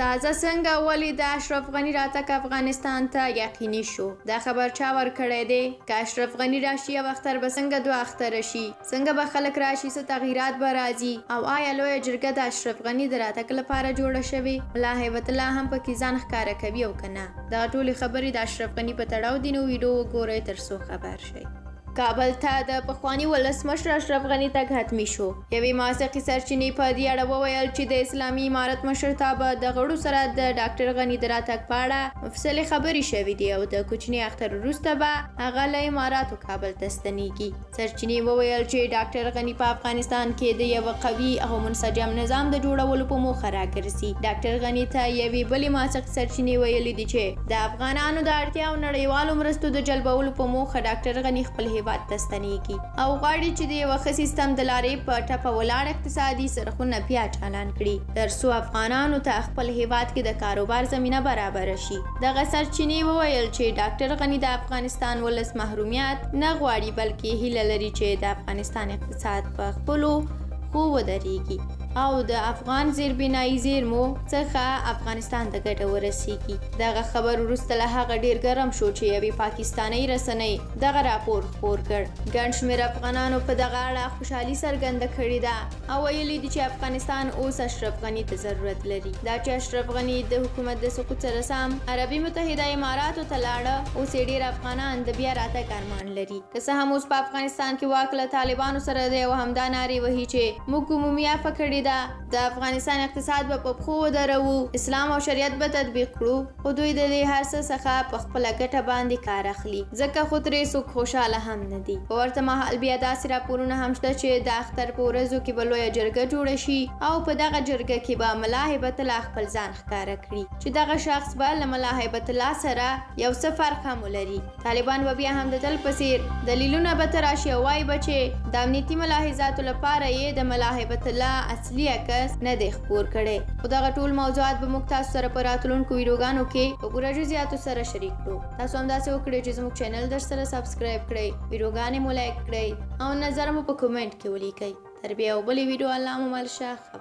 تازه څنګه ولې د اشرف غني راتګ افغانستان ته یقیني شو؟ دا خبر چا ورکړی دی؟ که اشرف غني راشي او اختر به څنګه دوه اختره شي؟ څنګه به خلک راشي؟ څه تغییرات به راځي؟ او آیا لویه جرګه د اشرف غني د راتګ لپاره جوړه شوې؟ ملا هیبت الله هم پکې ځان ښکاره کوي او که نه؟ دغه ټولې خبرې د اشرف غني په تړاو دي، نو ویډیو وګورئ تر څو خبر شئ. کابل ته د پخواني ولسمشر اشرف غني تګ حتمي شو. یوې موثقې سرچینې په دې اړه وویل چې د اسلامي امارت مشرتابه د غړو سره د ډاکټر غني د راتګ په اړه مفصلې خبرې شوې دي او د کوچني اختر وروسته به هغه له اماراتو کابل ته ستنیږي. سرچینې وویل چې ډاکټر غني په افغانستان کې د یو قوي او منسجم نظام د جوړولو په موخه راګرځي. ډاکټر غني ته یوې بلې موثقې سرچینې ویلي دي چې د افغانانو د اړتیا او نړیوالو مرستو د جلبولو په موخه ډاکټر غني خپل هیواد ته ستنیږي او غواړي چې د یوه ښه سیستم د لارې په ټپه ولاړ اقتصادي څرخونه بیا چالان کړي تر څو افغانانو ته خپل هیواد کې د کاروبار زمینه برابره شي. دغه سرچینې وویل چې ډاکټر غني د افغانستان ولس محرومیت نه غواړي، بلکې هیله لري چې د افغانستان اقتصاد په خپلو خو ودرېږي او د افغان زیربنایي زیرمو څخه افغانستان ته ګټه ورسیږي. دغه خبر وروسته له هغه ډیر ګرم شو چې یوې پاکستاني رسنۍ دغه راپور خپور کړ. ګڼ شمېر افغانانو په دغه اړه خوشحالي څرګنده کړې ده او ویلي دي چې افغانستان اوس اشرف غني ته ضرورت لري. دا چې اشرف غني د حکومت د سقوط سره سم عربي متحده اماراتو ته لاړه، اوس یې ډیر افغانان د بیا راتګ ارمان لري. که څه هم اوس په افغانستان کې واک له طالبانو سره دی او همدا نارې وهي چې موږ عمومي عفوه کړې د افغانستان اقتصاد به په پښو ودرو، اسلام او شریعت به تطبیق کړو، خو دوی د دې هر څه څخه په خپله ګټه باندې کار اخلي، ځکه خو ترې څوک خوشحاله هم نه دي. په ورته مهال بیا داسې راپورونه هم شته چې د اختر په ورځو کې به لویه جرګه جوړه شي او په دغه جرګه کې به ملا هیبت الله خپل ځان ښکاره کړي چې دغه شخص به له ملا هیبت الله سره یو څه فرق هم ولري. طالبان به بیا هم د تل په څیر دلیلونه به تراشي او وایي به چې د امنیتي ملاحظاتو لپاره یې د ملا هیبت الله اصلي عکس نه دی خپور کړی. خو دغه ټول موضوعات به موږ تاسو سره په راتلونکو ویډیوګانو کې په پوره جزئیاتو سره شریک کړو. تاسو هم داسې وکړئ چې زموږ چینل در سره سبسکرایب کړئ، ویډیوګانې مو لایک کړئ او نظر مو په کومنټ کې ولیکئ. تر بیا یو بلې ویډیو، الله مو مل شه.